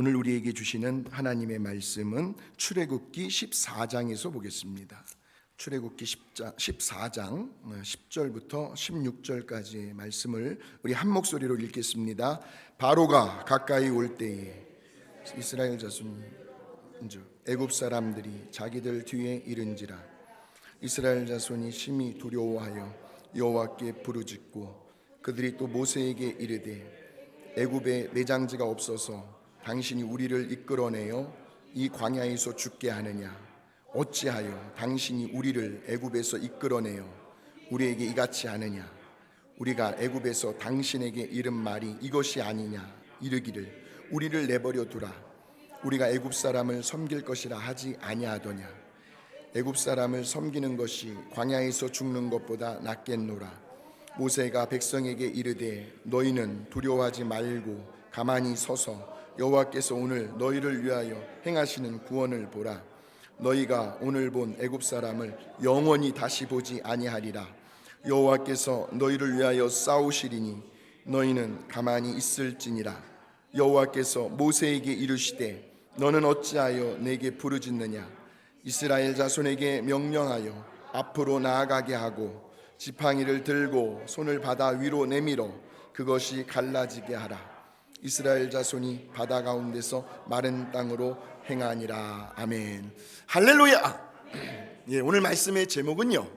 오늘 우리에게 주시는 하나님의 말씀은 출애굽기 14장에서 보겠습니다. 출애굽기 14장 10절부터 16절까지의 말씀을 우리 한 목소리로 읽겠습니다. 바로가 가까이 올 때에 이스라엘 자손이 애굽 사람들이 자기들 뒤에 이른지라. 이스라엘 자손이 심히 두려워하여 여호와께 부르짖고 그들이 또 모세에게 이르되 애굽에 내장지가 없어서 당신이 우리를 이끌어내어 이 광야에서 죽게 하느냐? 어찌하여 당신이 우리를 애굽에서 이끌어내어 우리에게 이같이 하느냐? 우리가 애굽에서 당신에게 이른 말이 이것이 아니냐? 이르기를 우리를 내버려 두라. 우리가 애굽 사람을 섬길 것이라 하지 아니하더냐? 애굽 사람을 섬기는 것이 광야에서 죽는 것보다 낫겠노라. 모세가 백성에게 이르되 너희는 두려워하지 말고 가만히 서서 여호와께서 오늘 너희를 위하여 행하시는 구원을 보라. 너희가 오늘 본 애굽 사람을 영원히 다시 보지 아니하리라. 여호와께서 너희를 위하여 싸우시리니 너희는 가만히 있을지니라. 여호와께서 모세에게 이르시되 너는 어찌하여 내게 부르짖느냐? 이스라엘 자손에게 명령하여 앞으로 나아가게 하고 지팡이를 들고 손을 바다 위로 내밀어 그것이 갈라지게 하라. 이스라엘 자손이 바다 가운데서 마른 땅으로 행하니라. 아멘. 할렐루야. 오늘 말씀의 제목은요,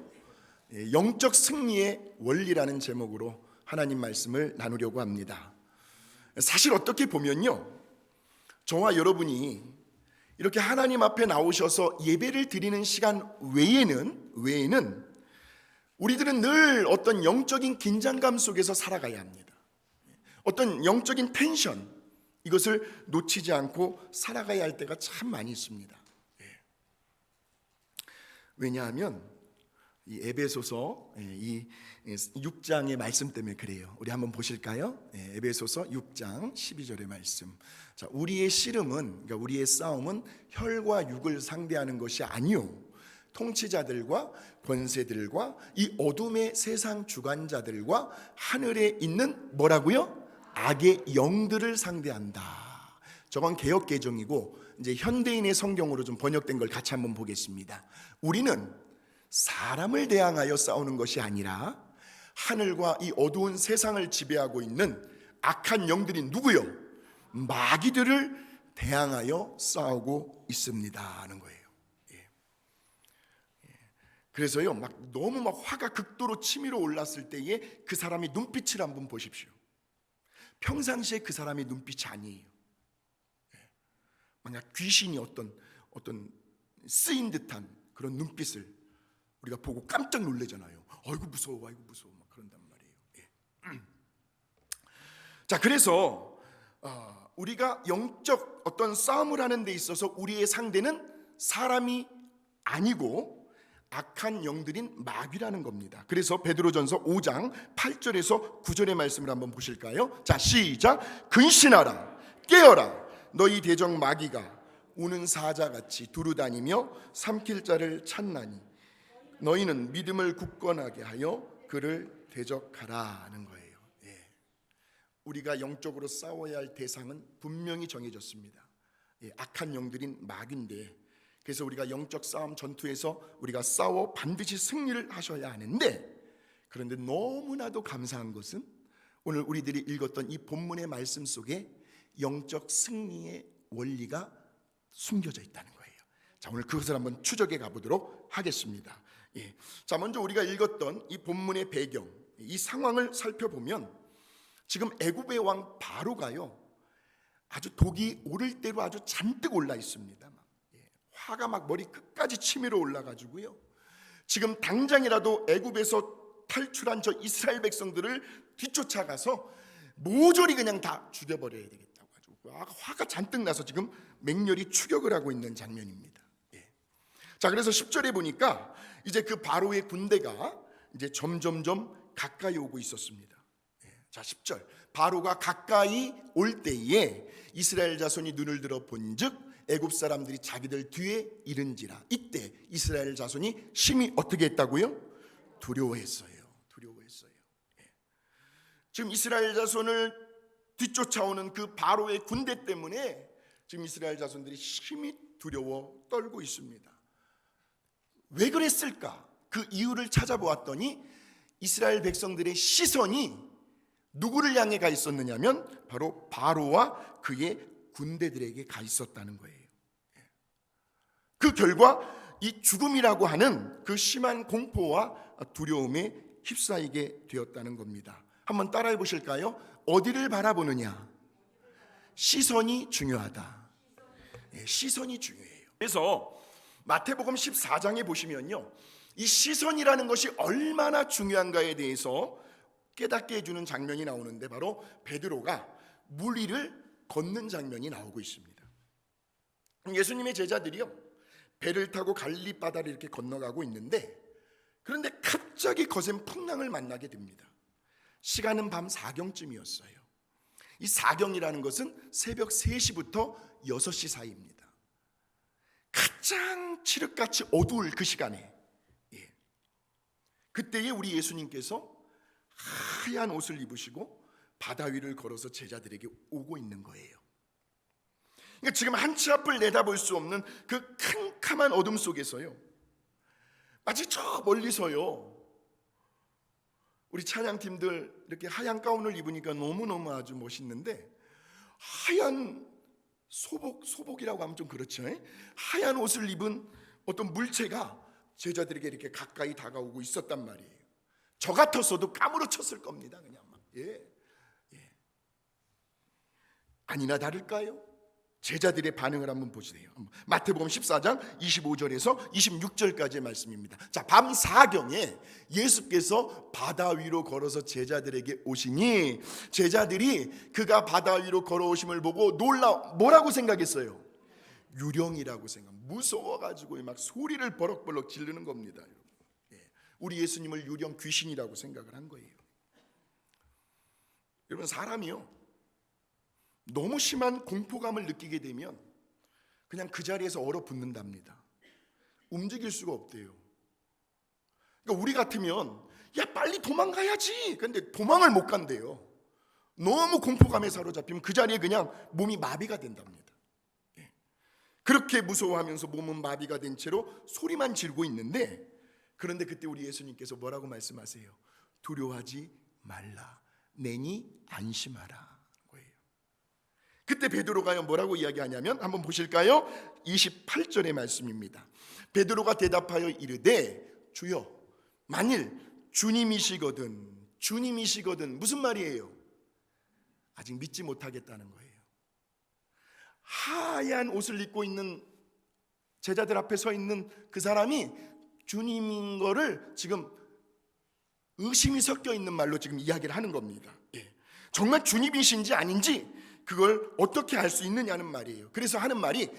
영적 승리의 원리라는 제목으로 하나님 말씀을 나누려고 합니다. 사실 어떻게 보면요, 저와 여러분이 이렇게 하나님 앞에 나오셔서 예배를 드리는 시간 외에는 우리들은 늘 어떤 영적인 긴장감 속에서 살아가야 합니다. 어떤 영적인 텐션, 이것을 놓치지 않고 살아가야 할 때가 참 많이 있습니다. 왜냐하면 이 에베소서 이 6장의 말씀 때문에 그래요. 우리 한번 보실까요? 에베소서 6장 12절의 말씀. 자, 우리의 씨름은, 그러니까 우리의 싸움은 혈과 육을 상대하는 것이 아니요 통치자들과 권세들과 이 어둠의 세상 주관자들과 하늘에 있는 뭐라고요? 악의 영들을 상대한다. 저건 개역 개정이고 이제 현대인의 성경으로 좀 번역된 걸 같이 한번 보겠습니다. 우리는 사람을 대항하여 싸우는 것이 아니라 하늘과 이 어두운 세상을 지배하고 있는 악한 영들이 누구요? 마귀들을 대항하여 싸우고 있습니다 하는 거예요. 그래서요, 너무 화가 극도로 치밀어 올랐을 때에 그 사람의 눈빛을 한번 보십시오. 평상시에 그 사람의 눈빛이 아니에요. 만약 귀신이 어떤 쓰인 듯한 그런 눈빛을 우리가 보고 깜짝 놀라잖아요. 아이고 무서워, 아이고 무서워, 막 그런단 말이에요. 자, 그래서 우리가 영적 어떤 싸움을 하는 데 있어서 우리의 상대는 사람이 아니고 악한 영들인 마귀라는 겁니다. 그래서 베드로전서 5장 8절에서 9절의 말씀을 한번 보실까요? 자, 시작. 근신하라, 깨어라. 너희 대적 마귀가 우는 사자같이 두루다니며 삼킬 자를 찾나니 너희는 믿음을 굳건하게 하여 그를 대적하라 하는 거예요. 우리가 영적으로 싸워야 할 대상은 분명히 정해졌습니다. 악한 영들인 마귀인데, 그래서 우리가 영적 싸움 전투에서 우리가 싸워 반드시 승리를 하셔야 하는데, 그런데 너무나도 감사한 것은 오늘 우리들이 읽었던 이 본문의 말씀 속에 영적 승리의 원리가 숨겨져 있다는 거예요. 자, 오늘 그것을 한번 추적해 가보도록 하겠습니다. 자, 먼저 우리가 읽었던 이 본문의 배경, 이 상황을 살펴보면 지금 애굽의 왕 바로가요, 아주 독이 오를 대로 아주 잔뜩 올라 있습니다. 화가 머리 끝까지 치밀어 올라가지고요, 지금 당장이라도 애굽에서 탈출한 저 이스라엘 백성들을 뒤쫓아가서 모조리 그냥 다 죽여버려야 되겠다고 가지고 화가 잔뜩 나서 지금 맹렬히 추격을 하고 있는 장면입니다. 자, 그래서 10절에 보니까 이제 그 바로의 군대가 이제 점점점 가까이 오고 있었습니다. 자, 10절. 바로가 가까이 올 때에 이스라엘 자손이 눈을 들어 본즉 애굽 사람들이 자기들 뒤에 이른지라. 이때 이스라엘 자손이 심히 어떻게 했다고요? 두려워했어요. 지금 이스라엘 자손을 뒤쫓아오는 그 바로의 군대 때문에 지금 이스라엘 자손들이 심히 두려워 떨고 있습니다. 왜 그랬을까? 그 이유를 찾아보았더니 이스라엘 백성들의 시선이 누구를 향해 가 있었느냐면 바로 바로와 그의 군대들에게 가 있었다는 거예요. 그 결과 이 죽음이라고 하는 그 심한 공포와 두려움에 휩싸이게 되었다는 겁니다. 한번 따라해 보실까요? 어디를 바라보느냐? 시선이 중요하다. 시선이 중요해요. 그래서 마태복음 14장에 보시면요, 이 시선이라는 것이 얼마나 중요한가에 대해서 깨닫게 해주는 장면이 나오는데 바로 베드로가 물 위를 걷는 장면이 나오고 있습니다. 예수님의 제자들이요, 배를 타고 갈릴리 바다를 이렇게 건너가고 있는데, 그런데 갑자기 거센 풍랑을 만나게 됩니다. 시간은 밤 4경쯤이었어요. 이 4경이라는 것은 새벽 3시부터 6시 사이입니다. 가장 칠흑같이 어두울 그 시간에, 그때에 우리 예수님께서 하얀 옷을 입으시고 바다 위를 걸어서 제자들에게 오고 있는 거예요. 그러니까 지금 한치 앞을 내다볼 수 없는 그 캄캄한 어둠 속에서요, 마치 저 멀리서요, 우리 찬양팀들 이렇게 하얀 가운을 입으니까 너무너무 아주 멋있는데, 하얀 소복이라고 하면 좀 그렇죠. 하얀 옷을 입은 어떤 물체가 제자들에게 이렇게 가까이 다가오고 있었단 말이에요. 저 같았어도 까무러쳤을 겁니다. 그냥 막. 아니나 다를까요? 제자들의 반응을 한번 보세요. 마태복음 14장 25절에서 26절까지의 말씀입니다. 자, 밤 4경에 예수께서 바다 위로 걸어서 제자들에게 오시니 제자들이 그가 바다 위로 걸어오심을 보고 뭐라고 생각했어요? 유령이라고 무서워가지고 막 소리를 버럭버럭 지르는 겁니다. 우리 예수님을 유령, 귀신이라고 생각을 한 거예요. 여러분, 사람이요, 너무 심한 공포감을 느끼게 되면 그냥 그 자리에서 얼어붙는답니다. 움직일 수가 없대요. 그러니까 우리 같으면 야 빨리 도망가야지. 근데 도망을 못 간대요. 너무 공포감에 사로잡히면 그 자리에 그냥 몸이 마비가 된답니다. 그렇게 무서워하면서 몸은 마비가 된 채로 소리만 지르고 있는데, 그런데 그때 우리 예수님께서 뭐라고 말씀하세요? 두려워하지 말라, 내니 안심하라. 그때 베드로가 뭐라고 이야기하냐면 한번 보실까요? 28절의 말씀입니다. 베드로가 대답하여 이르되 주여, 만일 주님이시거든 무슨 말이에요? 아직 믿지 못하겠다는 거예요. 하얀 옷을 입고 있는 제자들 앞에 서 있는 그 사람이 주님인 거를 지금 의심이 섞여 있는 말로 지금 이야기를 하는 겁니다. 정말 주님이신지 아닌지 그걸 어떻게 알 수 있느냐는 말이에요. 그래서 하는 말이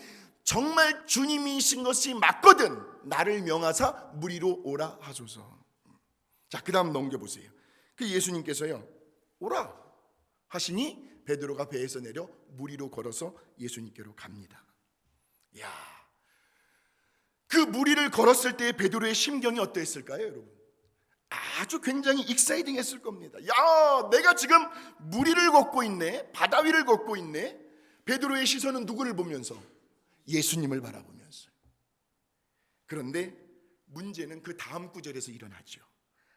정말 주님이신 것이 맞거든 나를 명하사 물 위로 오라 하소서. 자, 그 다음 넘겨보세요. 그 예수님께서요, 오라 하시니 베드로가 배에서 내려 물 위로 걸어서 예수님께로 갑니다. 야, 그 물 위를 걸었을 때 베드로의 심경이 어떠했을까요, 여러분? 아주 굉장히 익사이딩 했을 겁니다. 야, 내가 지금 물 위를 걷고 있네, 바다 위를 걷고 있네. 베드로의 시선은 누구를 보면서? 예수님을 바라보면서. 그런데 문제는 그 다음 구절에서 일어나죠.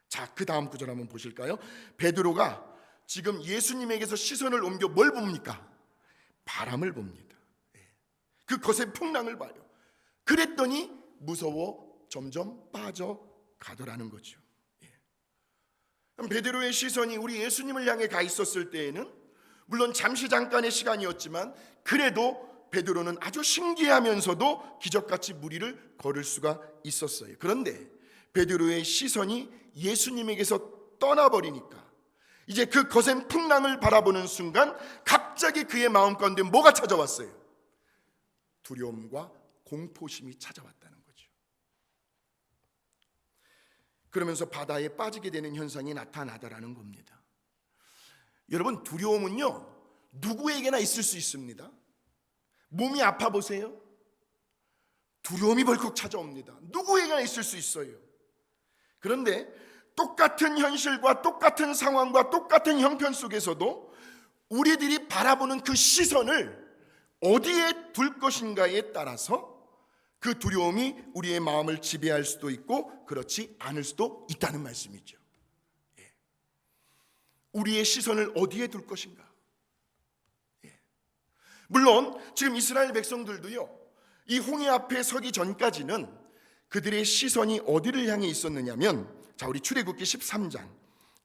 자, 그 다음 구절 한번 보실까요? 베드로가 지금 예수님에게서 시선을 옮겨 뭘 봅니까? 바람을 봅니다. 그 거센 풍랑을 봐요. 그랬더니 무서워 점점 빠져가더라는 거죠. 베드로의 시선이 우리 예수님을 향해 가 있었을 때에는 물론 잠깐의 시간이었지만 그래도 베드로는 아주 신기하면서도 기적같이 물 위를 걸을 수가 있었어요. 그런데 베드로의 시선이 예수님에게서 떠나버리니까 이제 그 거센 풍랑을 바라보는 순간 갑자기 그의 마음 가운데 뭐가 찾아왔어요? 두려움과 공포심이 찾아왔다는 거죠. 그러면서 바다에 빠지게 되는 현상이 나타나더라는 겁니다. 여러분, 두려움은요, 누구에게나 있을 수 있습니다. 몸이 아파 보세요. 두려움이 벌컥 찾아옵니다. 누구에게나 있을 수 있어요. 그런데 똑같은 현실과 똑같은 상황과 똑같은 형편 속에서도 우리들이 바라보는 그 시선을 어디에 둘 것인가에 따라서 그 두려움이 우리의 마음을 지배할 수도 있고 그렇지 않을 수도 있다는 말씀이죠. 우리의 시선을 어디에 둘 것인가? 물론 지금 이스라엘 백성들도요, 이 홍해 앞에 서기 전까지는 그들의 시선이 어디를 향해 있었느냐면, 자, 우리 출애굽기 13장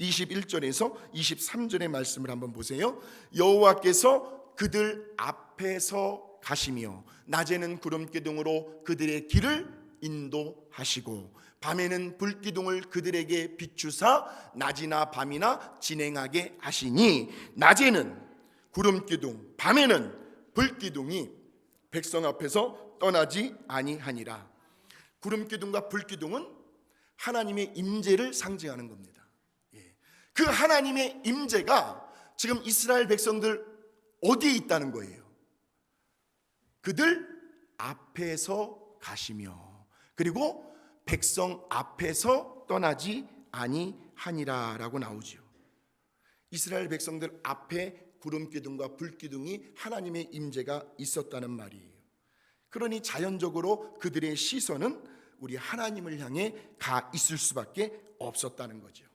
21절에서 23절의 말씀을 한번 보세요. 여호와께서 그들 앞에서 가시며 낮에는 구름기둥으로 그들의 길을 인도하시고 밤에는 불기둥을 그들에게 비추사 낮이나 밤이나 진행하게 하시니, 낮에는 구름기둥 밤에는 불기둥이 백성 앞에서 떠나지 아니하니라. 구름기둥과 불기둥은 하나님의 임재를 상징하는 겁니다. 그 하나님의 임재가 지금 이스라엘 백성들 어디에 있다는 거예요? 그들 앞에서 가시며 그리고 백성 앞에서 떠나지 아니하니라 라고 나오죠. 이스라엘 백성들 앞에 구름기둥과 불기둥이 하나님의 임재가 있었다는 말이에요. 그러니 자연적으로 그들의 시선은 우리 하나님을 향해 가 있을 수밖에 없었다는 거죠.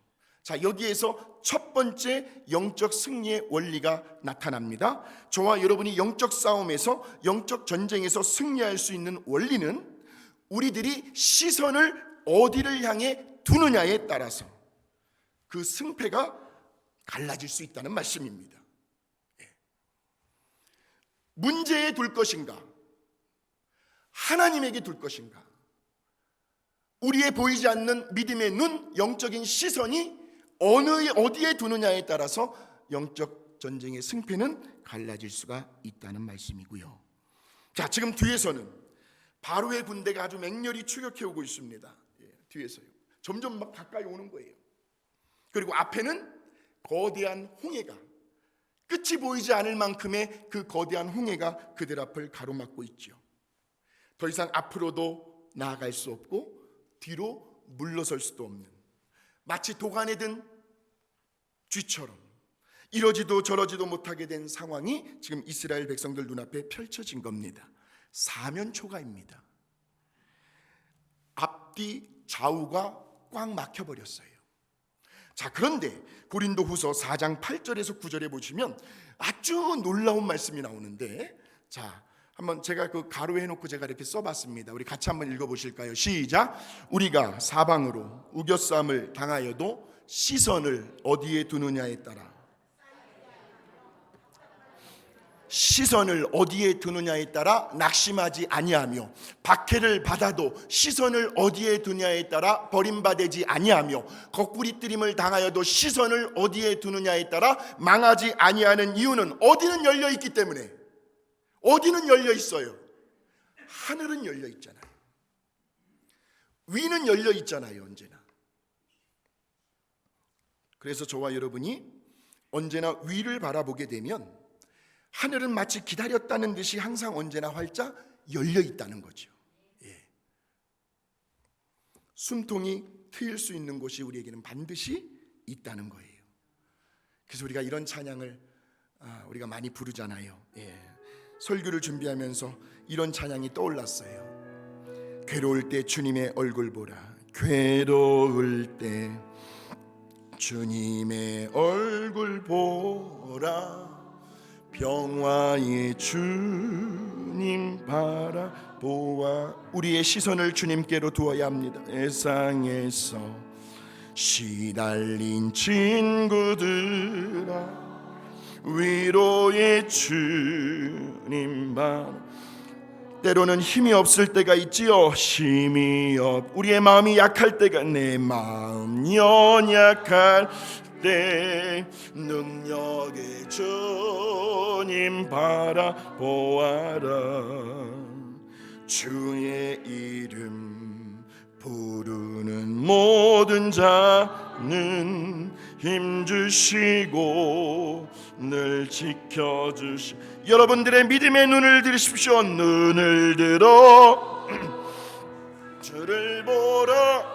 자, 여기에서 첫 번째 영적 승리의 원리가 나타납니다. 저와 여러분이 영적 싸움에서, 영적 전쟁에서 승리할 수 있는 원리는 우리들이 시선을 어디를 향해 두느냐에 따라서 그 승패가 갈라질 수 있다는 말씀입니다. 문제에 둘 것인가, 하나님에게 둘 것인가, 우리의 보이지 않는 믿음의 눈, 영적인 시선이 어디에 두느냐에 따라서 영적 전쟁의 승패는 갈라질 수가 있다는 말씀이고요. 자, 지금 뒤에서는 바로의 군대가 아주 맹렬히 추격해 오고 있습니다. 뒤에서요. 점점 막 가까이 오는 거예요. 그리고 앞에는 거대한 홍해가, 끝이 보이지 않을 만큼의 그 거대한 홍해가 그들 앞을 가로막고 있죠. 더 이상 앞으로도 나아갈 수 없고 뒤로 물러설 수도 없는, 마치 도간에 든 쥐처럼 이러지도 저러지도 못하게 된 상황이 지금 이스라엘 백성들 눈앞에 펼쳐진 겁니다. 사면초가입니다. 앞뒤 좌우가 꽉 막혀버렸어요. 자, 그런데 고린도후서 4장 8절에서 9절에 보시면 아주 놀라운 말씀이 나오는데, 자, 한번 제가 그 가로해 놓고 제가 이렇게 써봤습니다. 우리 같이 한번 읽어보실까요? 시작. 우리가 사방으로 우겨싸움을 당하여도 시선을 어디에 두느냐에 따라, 시선을 어디에 두느냐에 따라 낙심하지 아니하며, 박해를 받아도 시선을 어디에 두냐에 따라 버림받지 아니하며, 거꾸리뜨림을 당하여도 시선을 어디에 두느냐에 따라 망하지 아니하는 이유는, 어디는 열려 있기 때문에. 어디는 열려 있어요? 하늘은 열려 있잖아요. 위는 열려 있잖아요, 언제나. 그래서 저와 여러분이 언제나 위를 바라보게 되면 하늘은 마치 기다렸다는 듯이 항상 언제나 활짝 열려 있다는 거죠. 숨통이 트일 수 있는 곳이 우리에게는 반드시 있다는 거예요. 그래서 우리가 이런 찬양을 우리가 많이 부르잖아요. 설교를 준비하면서 이런 찬양이 떠올랐어요. 괴로울 때 주님의 얼굴 보라. 괴로울 때 주님의 얼굴 보라. 병화의 주님 바라보아. 우리의 시선을 주님께로 두어야 합니다. 세상에서 시달린 친구들아, 위로의 주님 바라. 때로는 힘이 없을 때가 있지요. 우리의 마음이 약할 때가, 내 마음 연약할 때 능력의 주님 바라보아라. 주의 이름 부르는 모든 자는 힘주시고 늘 지켜주시. 여러분들의 믿음의 눈을 들으십시오. 눈을 들어 주를 보라.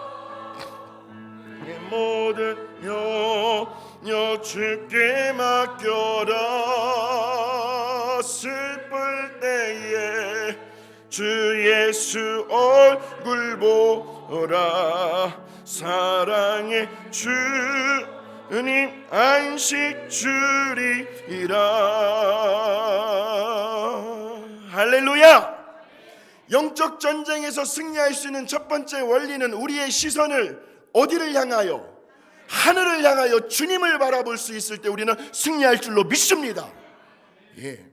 내 모든 영역 주께 맡겨라. 슬플 때 주 예수 얼굴 보라. 사랑의 주님 안식 주리이라. 할렐루야. 영적 전쟁에서 승리할 수 있는 첫 번째 원리는 우리의 시선을 어디를 향하여? 하늘을 향하여 주님을 바라볼 수 있을 때 우리는 승리할 줄로 믿습니다. 예.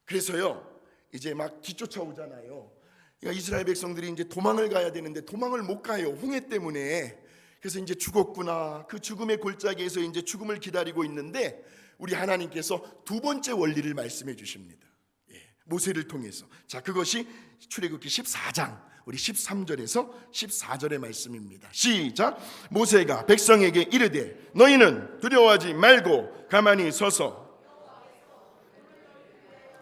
그래서요, 이제 막 뒤쫓아오잖아요. 그러니까 이스라엘 백성들이 이제 도망을 가야 되는데 도망을 못 가요. 홍해 때문에. 그래서 이제 죽었구나. 그 죽음의 골짜기에서 이제 죽음을 기다리고 있는데 우리 하나님께서 두 번째 원리를 말씀해 주십니다. 예. 모세를 통해서. 자, 그것이 출애굽기 14장 우리 13절에서 14절의 말씀입니다. 시작. 모세가 백성에게 이르되 너희는 두려워하지 말고 가만히 서서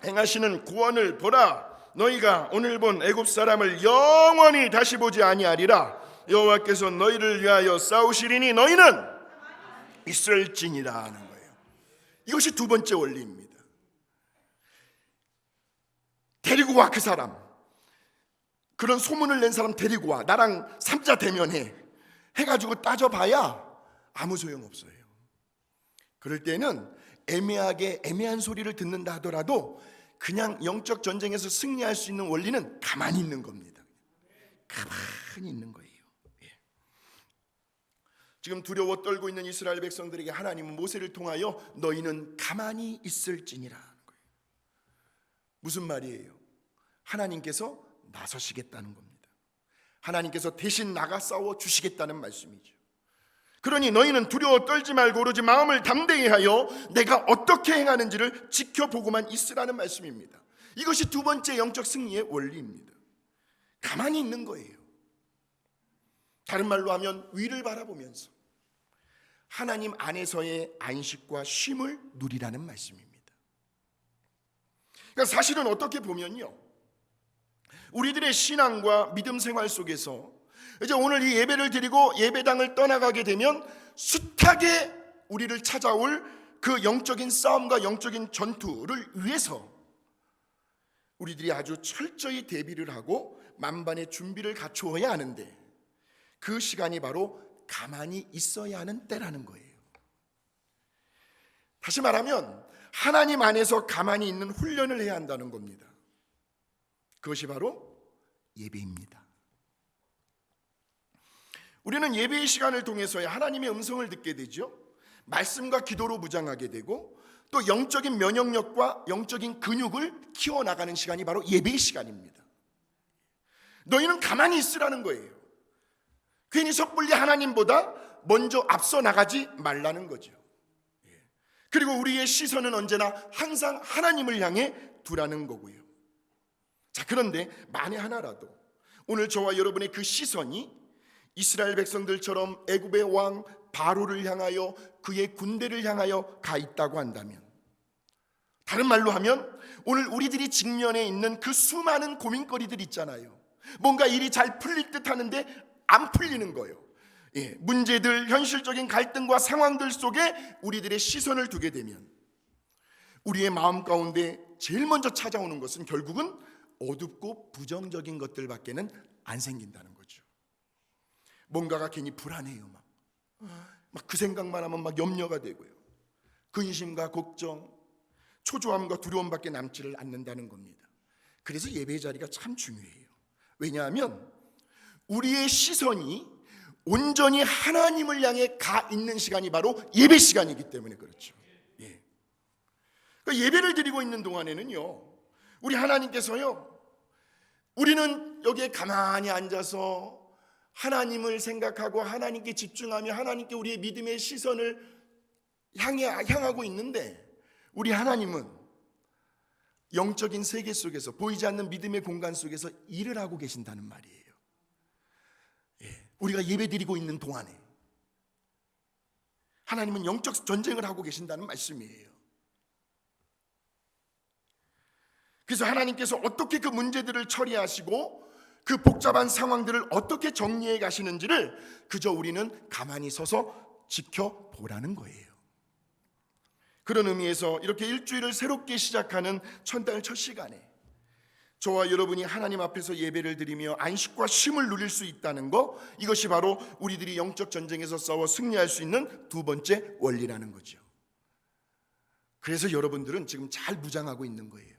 행하시는 구원을 보라. 너희가 오늘 본 애굽 사람을 영원히 다시 보지 아니하리라. 여호와께서 너희를 위하여 싸우시리니 너희는 있을지니라 하는 거예요. 이것이 두 번째 원리입니다. 데리고 와. 그 사람, 그런 소문을 낸 사람 데리고 와. 나랑 삼자 대면해. 해가지고 따져봐야 아무 소용없어요. 그럴 때는 애매한 소리를 듣는다 하더라도 그냥 영적 전쟁에서 승리할 수 있는 원리는 가만히 있는 겁니다. 가만히 있는 거예요. 예. 지금 두려워 떨고 있는 이스라엘 백성들에게 하나님은 모세를 통하여 너희는 가만히 있을지니라 하는 거예요. 무슨 말이에요? 하나님께서 나서시겠다는 겁니다. 하나님께서 대신 나가 싸워 주시겠다는 말씀이죠. 그러니 너희는 두려워 떨지 말고 오로지 마음을 담대히 하여 내가 어떻게 행하는지를 지켜보고만 있으라는 말씀입니다. 이것이 두 번째 영적 승리의 원리입니다. 가만히 있는 거예요. 다른 말로 하면 위를 바라보면서 하나님 안에서의 안식과 쉼을 누리라는 말씀입니다. 그러니까 사실은 어떻게 보면요, 우리들의 신앙과 믿음 생활 속에서 이제 오늘 이 예배를 드리고 예배당을 떠나가게 되면 숱하게 우리를 찾아올 그 영적인 싸움과 영적인 전투를 위해서 우리들이 아주 철저히 대비를 하고 만반의 준비를 갖추어야 하는데 그 시간이 바로 가만히 있어야 하는 때라는 거예요. 다시 말하면 하나님 안에서 가만히 있는 훈련을 해야 한다는 겁니다. 그것이 바로 예배입니다. 우리는 예배의 시간을 통해서야 하나님의 음성을 듣게 되죠. 말씀과 기도로 무장하게 되고 또 영적인 면역력과 영적인 근육을 키워나가는 시간이 바로 예배의 시간입니다. 너희는 가만히 있으라는 거예요. 괜히 섣불리 하나님보다 먼저 앞서 나가지 말라는 거죠. 그리고 우리의 시선은 언제나 항상 하나님을 향해 두라는 거고요. 자, 그런데 만에 하나라도 오늘 저와 여러분의 그 시선이 이스라엘 백성들처럼 애굽의 왕 바로를 향하여 그의 군대를 향하여 가 있다고 한다면, 다른 말로 하면 오늘 우리들이 직면해 있는 그 수많은 고민거리들 있잖아요. 뭔가 일이 잘 풀릴 듯 하는데 안 풀리는 거예요. 예, 문제들, 현실적인 갈등과 상황들 속에 우리들의 시선을 두게 되면 우리의 마음 가운데 제일 먼저 찾아오는 것은 결국은 어둡고 부정적인 것들밖에는 안 생긴다는 거죠. 뭔가가 괜히 불안해요. 막 그 생각만 하면 막 염려가 되고요. 근심과 걱정, 초조함과 두려움밖에 남지를 않는다는 겁니다. 그래서 예배 자리가 참 중요해요. 왜냐하면 우리의 시선이 온전히 하나님을 향해 가 있는 시간이 바로 예배 시간이기 때문에 그렇죠. 예. 그러니까 예배를 드리고 있는 동안에는요, 우리 하나님께서요, 우리는 여기에 가만히 앉아서 하나님을 생각하고 하나님께 집중하며 하나님께 우리의 믿음의 시선을 향하고 있는데 우리 하나님은 영적인 세계 속에서 보이지 않는 믿음의 공간 속에서 일을 하고 계신다는 말이에요. 예, 우리가 예배드리고 있는 동안에 하나님은 영적 전쟁을 하고 계신다는 말씀이에요. 그래서 하나님께서 어떻게 그 문제들을 처리하시고 그 복잡한 상황들을 어떻게 정리해 가시는지를 그저 우리는 가만히 서서 지켜보라는 거예요. 그런 의미에서 이렇게 일주일을 새롭게 시작하는 첫달 첫 시간에 저와 여러분이 하나님 앞에서 예배를 드리며 안식과 쉼을 누릴 수 있다는 것, 이것이 바로 우리들이 영적 전쟁에서 싸워 승리할 수 있는 두 번째 원리라는 거죠. 그래서 여러분들은 지금 잘 무장하고 있는 거예요.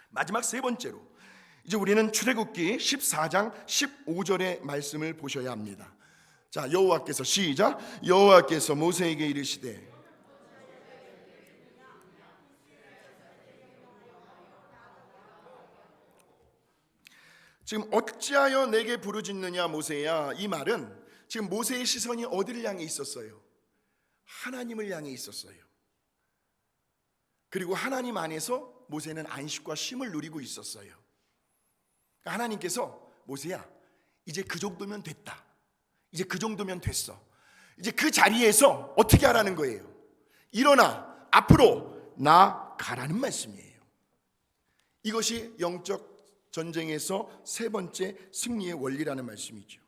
마지막 세 번째로, 이제 우리는 출애굽기 14장 15절의 말씀을 보셔야 합니다. 자, 여호와께서, 시작. 여호와께서 모세에게 이르시되 지금 어찌하여 내게 부르짖느냐 모세야, 이 말은 지금 모세의 시선이 어디를 향해 있었어요? 하나님을 향해 있었어요. 그리고 하나님 안에서 모세는 안식과 쉼을 누리고 있었어요. 하나님께서 모세야, 이제 그 정도면 됐다, 이제 그 정도면 됐어, 이제 그 자리에서 어떻게 하라는 거예요? 일어나 앞으로 나아가라는 말씀이에요. 이것이 영적 전쟁에서 세 번째 승리의 원리라는 말씀이죠.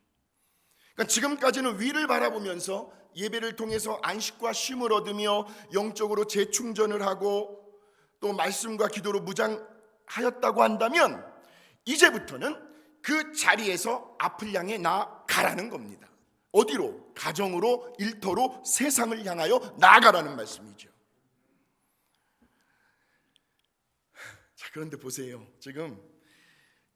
그러니까 지금까지는 위를 바라보면서 예배를 통해서 안식과 쉼을 얻으며 영적으로 재충전을 하고 또 말씀과 기도로 무장하였다고 한다면, 이제부터는 그 자리에서 앞을 향해 나아가라는 겁니다. 어디로? 가정으로, 일터로, 세상을 향하여 나아가라는 말씀이죠. 자, 그런데 보세요. 지금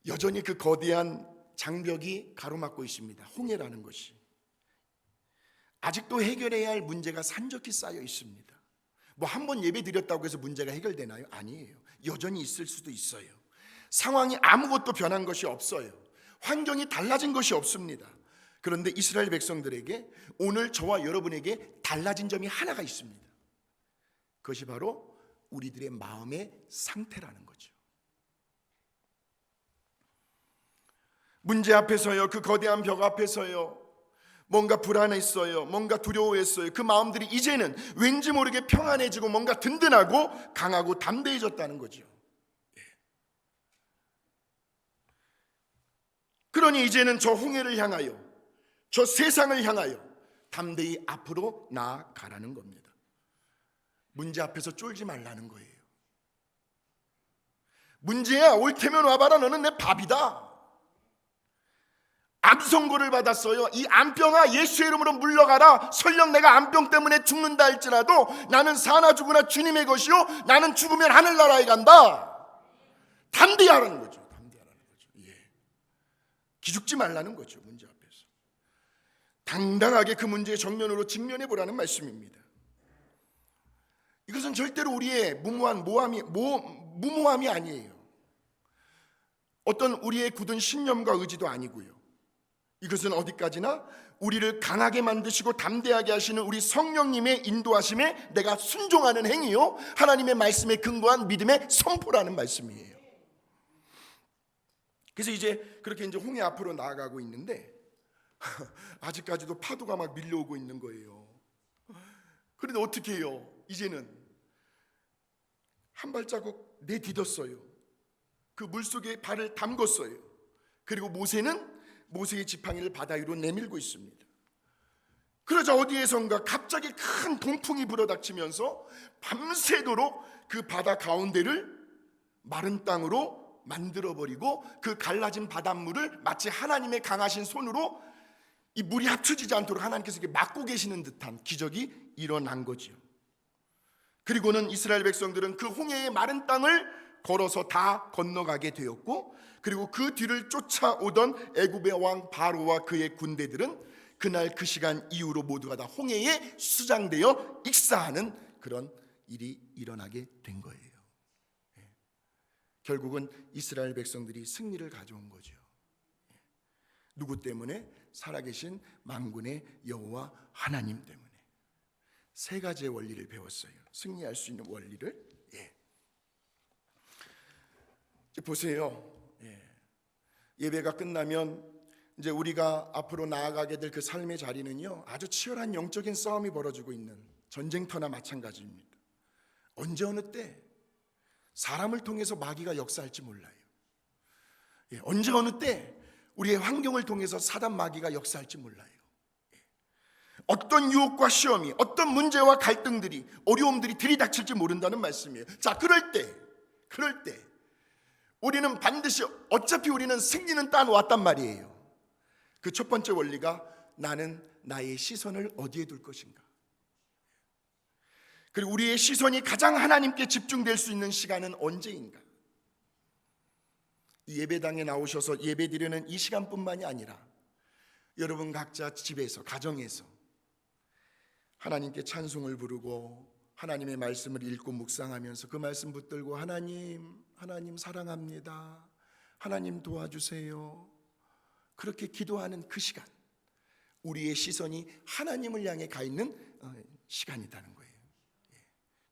여전히 그 거대한 장벽이 가로막고 있습니다. 홍해라는 것이 아직도 해결해야 할 문제가 산적히 쌓여 있습니다. 뭐 한 번 예배 드렸다고 해서 문제가 해결되나요? 아니에요. 여전히 있을 수도 있어요. 상황이 아무것도 변한 것이 없어요. 환경이 달라진 것이 없습니다. 그런데 이스라엘 백성들에게, 오늘 저와 여러분에게 달라진 점이 하나가 있습니다. 그것이 바로 우리들의 마음의 상태라는 거죠. 문제 앞에서요, 그 거대한 벽 앞에서요, 뭔가 불안했어요, 뭔가 두려워했어요. 그 마음들이 이제는 왠지 모르게 평안해지고 뭔가 든든하고 강하고 담대해졌다는 거죠. 그러니 이제는 저 홍해를 향하여, 저 세상을 향하여 담대히 앞으로 나아가라는 겁니다. 문제 앞에서 쫄지 말라는 거예요. 문제야, 올 테면 와봐라. 너는 내 밥이다. 암 선고를 받았어요. 이 암병아, 예수의 이름으로 물러가라. 설령 내가 암병 때문에 죽는다 할지라도 나는 사나 죽으나 주님의 것이요, 나는 죽으면 하늘나라에 간다. 담대하라는 거죠. 담대하라는 거죠. 기죽지 말라는 거죠. 문제 앞에서 당당하게 그 문제의 정면으로 직면해 보라는 말씀입니다. 이것은 절대로 우리의 무모함이 아니에요. 어떤 우리의 굳은 신념과 의지도 아니고요. 이것은 어디까지나 우리를 강하게 만드시고 담대하게 하시는 우리 성령님의 인도하심에 내가 순종하는 행위요, 하나님의 말씀에 근거한 믿음의 선포라는 말씀이에요. 그래서 이제 그렇게 이제 홍해 앞으로 나아가고 있는데 아직까지도 파도가 막 밀려오고 있는 거예요. 그런데 어떻게 해요? 이제는 한 발자국 내디뎠어요. 그 물속에 발을 담궜어요. 그리고 모세의 지팡이를 바다 위로 내밀고 있습니다. 그러자 어디에선가 갑자기 큰 동풍이 불어닥치면서 밤새도록 그 바다 가운데를 마른 땅으로 만들어버리고, 그 갈라진 바닷물을 마치 하나님의 강하신 손으로 이 물이 합쳐지지 않도록 하나님께서 이렇게 막고 계시는 듯한 기적이 일어난 거죠. 그리고는 이스라엘 백성들은 그 홍해의 마른 땅을 걸어서 다 건너가게 되었고, 그리고 그 뒤를 쫓아오던 애굽의 왕 바로와 그의 군대들은 그날 그 시간 이후로 모두가 다 홍해에 수장되어 익사하는 그런 일이 일어나게 된 거예요. 결국은 이스라엘 백성들이 승리를 가져온 거죠. 누구 때문에? 살아계신 만군의 여호와 하나님 때문에. 세 가지의 원리를 배웠어요. 승리할 수 있는 원리를. 보세요. 예배가 끝나면 이제 우리가 앞으로 나아가게 될 그 삶의 자리는요, 아주 치열한 영적인 싸움이 벌어지고 있는 전쟁터나 마찬가지입니다. 언제 어느 때 사람을 통해서 마귀가 역사할지 몰라요. 언제 어느 때 우리의 환경을 통해서 사단 마귀가 역사할지 몰라요. 어떤 유혹과 시험이, 어떤 문제와 갈등들이, 어려움들이 들이닥칠지 모른다는 말씀이에요. 자, 그럴 때 우리는 반드시 어차피 우리는 승리는 따놓았단 말이에요. 그 첫 번째 원리가 나는 나의 시선을 어디에 둘 것인가. 그리고 우리의 시선이 가장 하나님께 집중될 수 있는 시간은 언제인가. 이 예배당에 나오셔서 예배드리는 이 시간뿐만이 아니라 여러분 각자 집에서, 가정에서 하나님께 찬송을 부르고 하나님의 말씀을 읽고 묵상하면서 그 말씀 붙들고 하나님 사랑합니다, 하나님 도와주세요, 그렇게 기도하는 그 시간, 우리의 시선이 하나님을 향해 가 있는 시간이라는 거예요.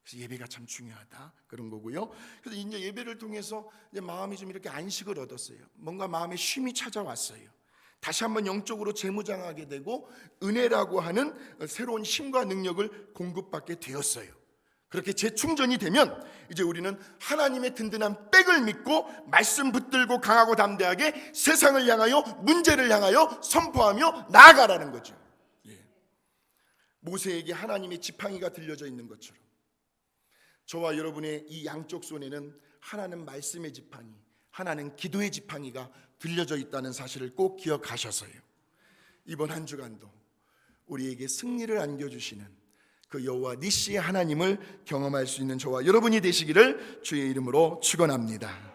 그래서 예배가 참 중요하다, 그런 거고요. 그래서 이제 예배를 통해서 이제 마음이 좀 이렇게 안식을 얻었어요. 뭔가 마음에 쉼이 찾아왔어요. 다시 한번 영적으로 재무장하게 되고 은혜라고 하는 새로운 힘과 능력을 공급받게 되었어요. 그렇게 재충전이 되면 이제 우리는 하나님의 든든한 백을 믿고 말씀 붙들고 강하고 담대하게 세상을 향하여, 문제를 향하여 선포하며 나아가라는 거죠. 모세에게 하나님의 지팡이가 들려져 있는 것처럼 저와 여러분의 이 양쪽 손에는 하나는 말씀의 지팡이, 하나는 기도의 지팡이가 들려져 있다는 사실을 꼭 기억하셔서요, 이번 한 주간도 우리에게 승리를 안겨주시는 그 여호와 니시의 하나님을 경험할 수 있는 저와 여러분이 되시기를 주의 이름으로 축원합니다.